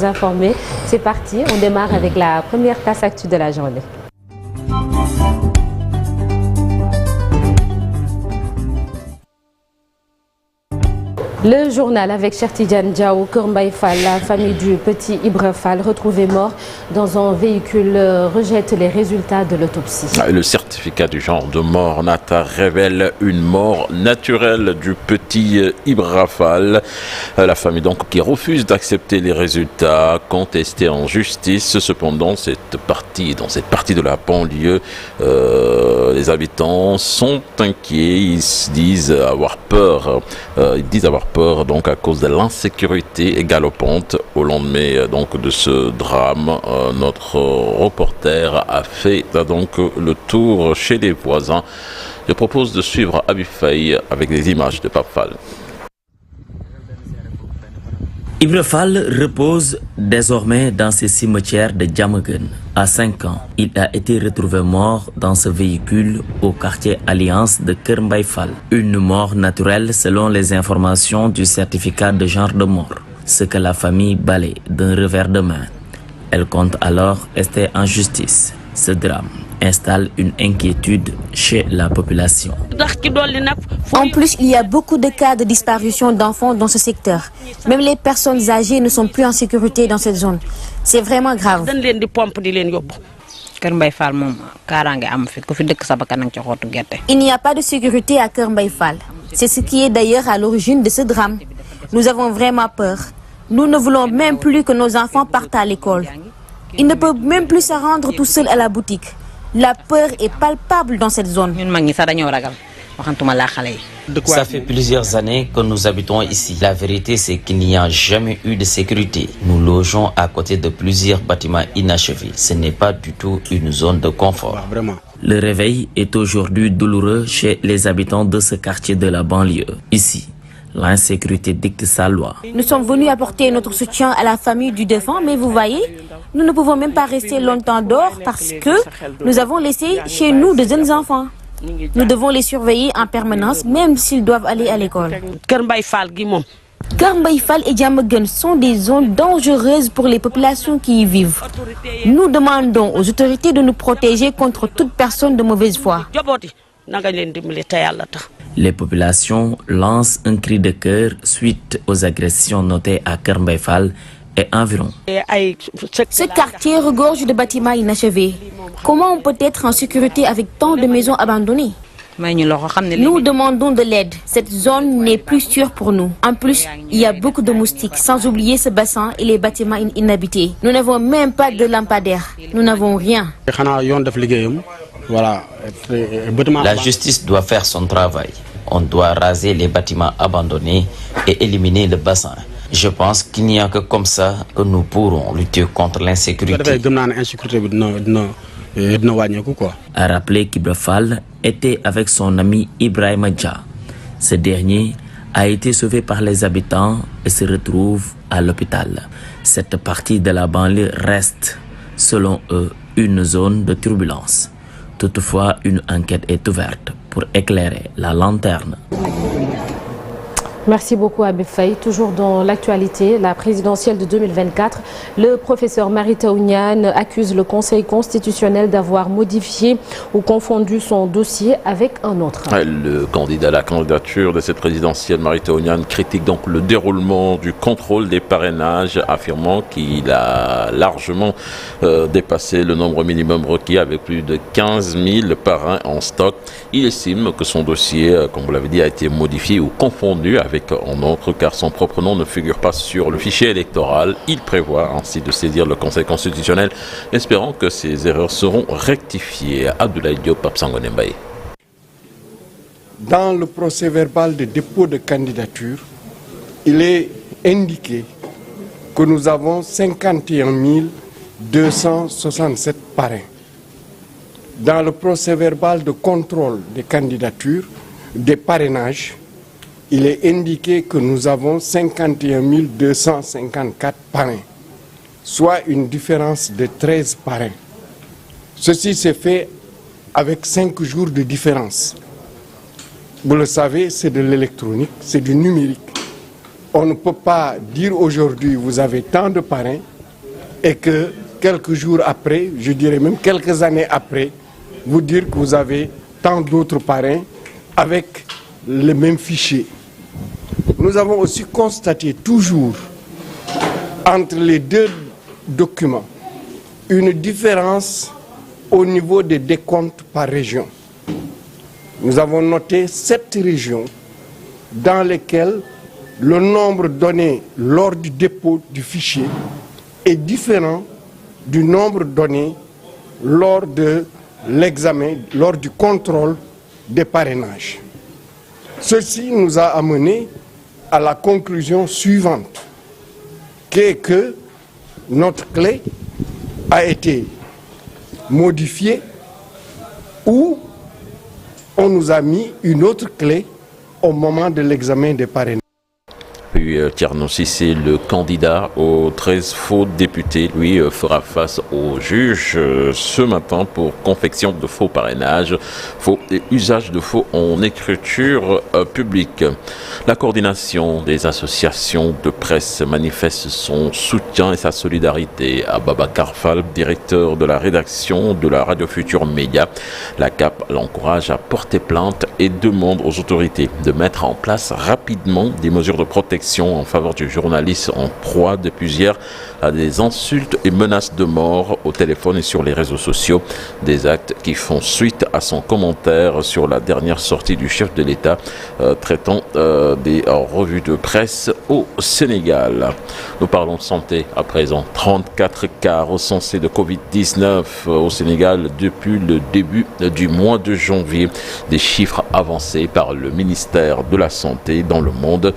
Informés, c'est parti, on démarre avec la première tasse actu de la journée. Le journal avec Cheikh Tidiane Diaw, Kër Mbaye Fall, la famille du petit Ibra Fall retrouvé mort dans un véhicule rejette les résultats de l'autopsie. Le certificat du genre de mort nata révèle une mort naturelle du petit Ibra Fall. La famille donc qui refuse d'accepter les résultats contestés en justice. Cependant, dans cette partie de la banlieue, les habitants sont inquiets. Ils disent avoir peur. Donc à cause de l'insécurité galopante au lendemain donc de ce drame. Notre reporter a fait donc le tour chez les voisins. Je propose de suivre Habib Faye avec des images de Pape Fall. Ibra Fall repose désormais dans ce cimetière de Diamaguène. À 5 ans, il a été retrouvé mort dans ce véhicule au quartier Alliance de Kër Mbaye Fall. Une mort naturelle selon les informations du certificat de genre de mort, ce que la famille balaye d'un revers de main. Elle compte alors rester en justice. Ce drame installe une inquiétude chez la population. En plus, il y a beaucoup de cas de disparition d'enfants dans ce secteur. Même les personnes âgées ne sont plus en sécurité dans cette zone. C'est vraiment grave. Il n'y a pas de sécurité à Kër Mbaye Fall. C'est ce qui est d'ailleurs à l'origine de ce drame. Nous avons vraiment peur. Nous ne voulons même plus que nos enfants partent à l'école. Ils ne peuvent même plus se rendre tout seuls à la boutique. La peur est palpable dans cette zone. Ça fait plusieurs années que nous habitons ici. La vérité, c'est qu'il n'y a jamais eu de sécurité. Nous logeons à côté de plusieurs bâtiments inachevés. Ce n'est pas du tout une zone de confort. Le réveil est aujourd'hui douloureux chez les habitants de ce quartier de la banlieue. Ici, l'insécurité dicte sa loi. Nous sommes venus apporter notre soutien à la famille du défunt, mais vous voyez, nous ne pouvons même pas rester longtemps dehors parce que nous avons laissé chez nous de jeunes enfants. Nous devons les surveiller en permanence, même s'ils doivent aller à l'école. Kër Mbaye Fall et Diamaguène sont des zones dangereuses pour les populations qui y vivent. Nous demandons aux autorités de nous protéger contre toute personne de mauvaise foi. Les populations lancent un cri de cœur suite aux agressions notées à Kër Mbaye Fall et environ. Ce quartier regorge de bâtiments inachevés. Comment on peut être en sécurité avec tant de maisons abandonnées? Nous demandons de l'aide. Cette zone n'est plus sûre pour nous. En plus, il y a beaucoup de moustiques, sans oublier ce bassin et les bâtiments inhabités. Nous n'avons même pas de lampadaire. Nous n'avons rien. La justice doit faire son travail. On doit raser les bâtiments abandonnés et éliminer le bassin. Je pense qu'il n'y a que comme ça que nous pourrons lutter contre l'insécurité. A rappeler qu'Ibra Fall était avec son ami Ibrahima Dia. Ce dernier a été sauvé par les habitants et se retrouve à l'hôpital. Cette partie de la banlieue reste, selon eux, une zone de turbulence. Toutefois, une enquête est ouverte pour éclairer la lanterne. Merci beaucoup Habib Faye. Toujours dans l'actualité, la présidentielle de 2024, le professeur Mary Teuw Niane accuse le Conseil constitutionnel d'avoir modifié ou confondu son dossier avec un autre. Le candidat à la candidature de cette présidentielle, Mary Teuw Niane, critique donc le déroulement du contrôle des parrainages, affirmant qu'il a largement dépassé le nombre minimum requis avec plus de 15 000 parrains en stock. Il estime que son dossier, comme vous l'avez dit, a été modifié ou confondu avec un autre, car son propre nom ne figure pas sur le fichier électoral. Il prévoit ainsi de saisir le Conseil constitutionnel, espérant que ces erreurs seront rectifiées. Abdoulaye Diop, Pape Sangone Mbaye. Dans le procès-verbal de dépôt de candidature, il est indiqué que nous avons 51 267 parrains. Dans le procès-verbal de contrôle des candidatures, des parrainages, il est indiqué que nous avons 51 254 parrains, soit une différence de 13 parrains. Ceci s'est fait avec 5 jours de différence. Vous le savez, c'est de l'électronique, c'est du numérique. On ne peut pas dire aujourd'hui vous avez tant de parrains et que quelques jours après, je dirais même quelques années après, vous dire que vous avez tant d'autres parrains avec le même fichier. Nous avons aussi constaté toujours entre les deux documents une différence au niveau des décomptes par région. Nous avons noté 7 régions dans lesquelles le nombre donné lors du dépôt du fichier est différent du nombre donné lors de l'examen, lors du contrôle des parrainages. Ceci nous a amené à la conclusion suivante, qui est que notre clé a été modifiée ou on nous a mis une autre clé au moment de l'examen des parrainages. Puis Thierno Cissé, le candidat aux 13 faux députés, lui fera face au juge ce matin pour confection de faux parrainages, faux et usage de faux en écriture publique. La coordination des associations de presse manifeste son soutien et sa solidarité à Babacar Fall, directeur de la rédaction de la Radio Futur Média. La CAP l'encourage à porter plainte et demande aux autorités de mettre en place rapidement des mesures de protection en faveur du journaliste en proie depuis hier à des insultes et menaces de mort au téléphone et sur les réseaux sociaux. Des actes qui font suite à son commentaire sur la dernière sortie du chef de l'État traitant des revues de presse au Sénégal. Nous parlons de santé à présent. 34 cas recensés de Covid-19 au Sénégal depuis le début du mois de janvier. Des chiffres avancés par le ministère de la Santé dans le monde.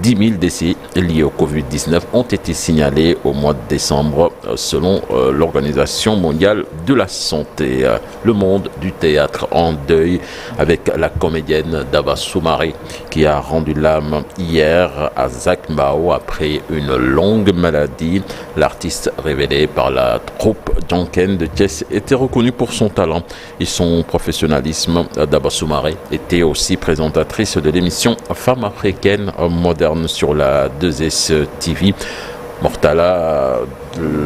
10 000 décès liés au Covid-19 ont été signalés au mois de décembre selon l'Organisation mondiale de la santé. Le monde du théâtre en deuil avec la comédienne Daba Soumaré qui a rendu l'âme hier à Zak Mbao après une longue maladie. L'artiste révélé par la troupe Janken de Thiès était reconnu pour son talent et son professionnalisme. Daba Soumaré était aussi présentatrice de l'émission Femmes africaines modernes sur la 2S TV. Mortala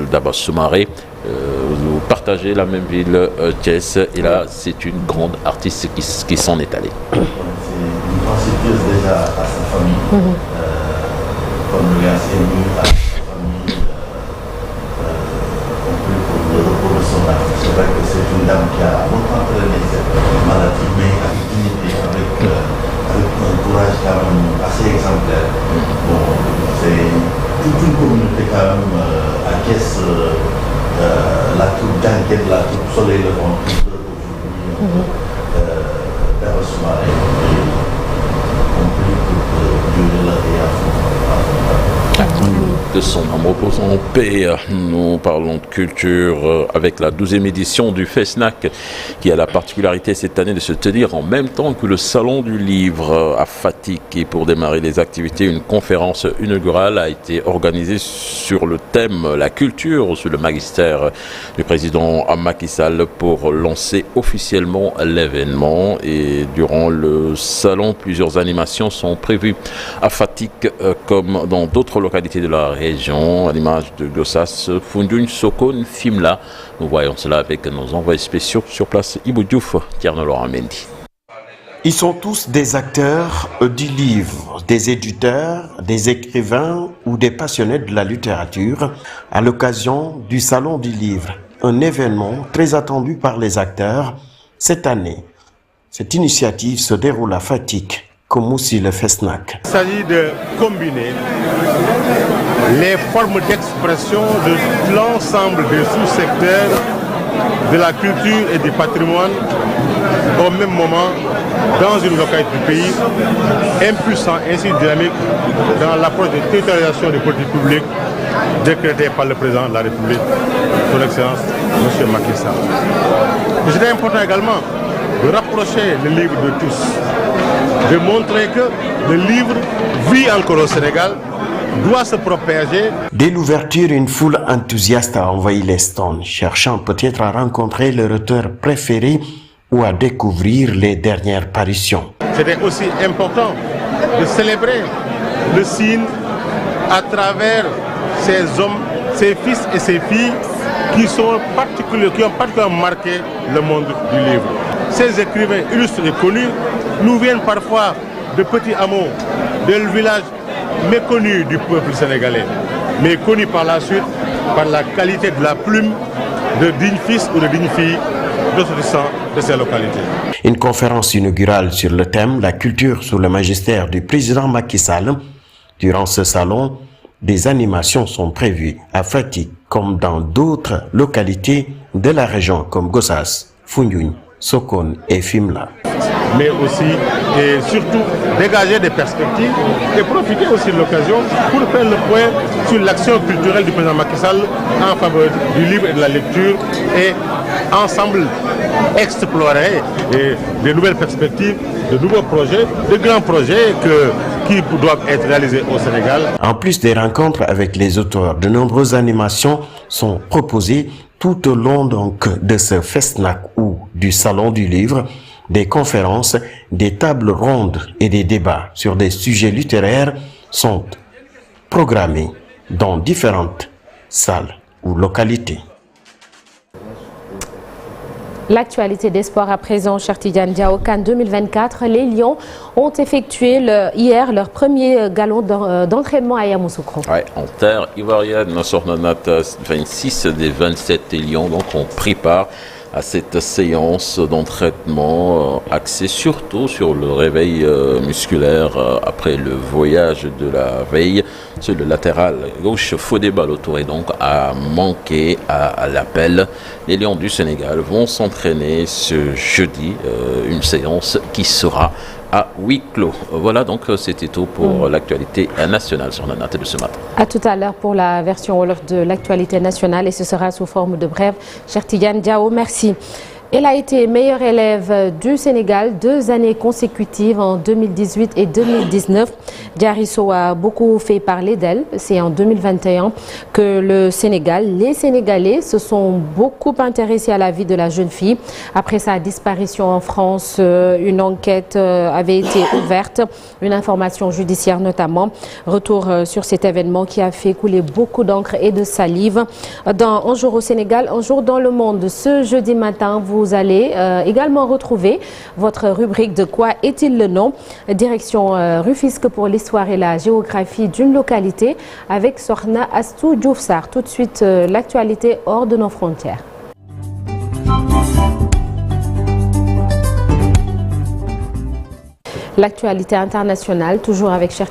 Daba Soumaré, nous partageons la même ville, Thiès, et là c'est une grande artiste qui s'en est allée. C'est une pensée déjà à sa famille, comme le l'a ému à sa famille, on prie pour le repos de son âme. C'est vrai que c'est une dame qui a longtemps traîné cette maladie, mais avec dignité, avec un courage quand même assez exemplaire. Bon, c'est toute une communauté quand même à Thiès, la troupe d'enquête, la troupe Soleil Levant, aujourd'hui, Daba Soumaré, on prie pour Dieu de la de son âme repose en paix. Nous parlons de culture avec la 12e édition du FESNAC qui a la particularité cette année de se tenir en même temps que le Salon du Livre à Fatick. Et pour démarrer les activités, une conférence inaugurale a été organisée sur le thème la culture sous le magistère du président Macky Sall pour lancer officiellement l'événement. Et durant le salon, plusieurs animations sont prévues à Fatick comme dans d'autres localités de la région, à l'image de Gossas, Foundiougne, Sokone, Fimela. Nous voyons cela avec nos envoyés spéciaux sur place, Ibou Diouf, Thierno Laurent Mendy. Ils sont tous des acteurs du livre, des éditeurs, des écrivains ou des passionnés de la littérature à l'occasion du Salon du Livre, un événement très attendu par les acteurs cette année. Cette initiative se déroule à Fatick, comme aussi le FESNAC. Il s'agit de combiner les formes d'expression de l'ensemble des sous-secteurs de la culture et du patrimoine au même moment dans une localité du pays, impulsant ainsi dynamique dans l'approche de territorialisation des politiques publiques décrétée par le président de la République, son Excellence M. Macky Sall. C'est important également de rapprocher le livre de tous, de montrer que le livre vit encore au Sénégal, doit se propager. Dès l'ouverture, une foule enthousiaste a envahi les stands, cherchant peut-être à rencontrer leur auteur préféré ou à découvrir les dernières parutions. C'était aussi important de célébrer le signe à travers ces hommes, ces fils et ces filles qui ont particulièrement marqué le monde du livre. Ces écrivains illustres et connus nous viennent parfois de petits hameaux, de villages méconnus du peuple sénégalais, mais connus par la suite par la qualité de la plume de dignes fils ou de dignes filles ressortissants de ces localités. Une conférence inaugurale sur le thème « La culture sous le magistère du président Macky Sall ». Durant ce salon, des animations sont prévues à Fatick comme dans d'autres localités de la région comme Gossas, Foundiougne, Sokone et Fimela. Mais aussi et surtout dégager des perspectives et profiter aussi de l'occasion pour faire le point sur l'action culturelle du président Macky Sall en faveur du livre et de la lecture et ensemble explorer de nouvelles perspectives, de nouveaux projets, de grands projets qui doivent être réalisés au Sénégal. En plus des rencontres avec les auteurs, de nombreuses animations sont proposées tout au long de ce FESNAC ou du Salon du Livre, des conférences, des tables rondes et des débats sur des sujets littéraires sont programmés dans différentes salles ou localités. L'actualité des sports à présent, Cheikh Tidiane Diaw, CAN 2024. Les Lions ont effectué hier leur premier galop d'entraînement à Yamoussoukro. Ouais, en terre ivoirienne, Sokhna Nata, 26 des 27 Lions donc ont pris part à cette séance d'entraînement axée surtout sur le réveil musculaire après le voyage de la veille. Sur le latéral gauche, Fodé Ballo-Touré donc a manqué à l'appel. Les Lions du Sénégal vont s'entraîner ce jeudi, une séance qui sera à huis clos. Voilà donc c'était tout pour l'actualité nationale sur la natte de ce matin. À tout à l'heure pour la version Wolof de l'actualité nationale et ce sera sous forme de brève. Cheikh Tidiane Diaw, merci. Elle a été meilleure élève du Sénégal 2 années consécutives en 2018 et 2019. Diary Sow a beaucoup fait parler d'elle. C'est en 2021 que les Sénégalais se sont beaucoup intéressés à la vie de la jeune fille. Après sa disparition en France, une enquête avait été ouverte, une information judiciaire notamment. Retour sur cet événement qui a fait couler beaucoup d'encre et de salive. Dans Un jour au Sénégal, un jour dans le monde, ce jeudi matin, vous allez également retrouver votre rubrique de quoi est-il le nom? Direction Rufisque pour l'histoire et la géographie d'une localité avec Sokhna Astou Diouf Sarr. Tout de suite, l'actualité hors de nos frontières. L'actualité internationale, toujours avec Cheikh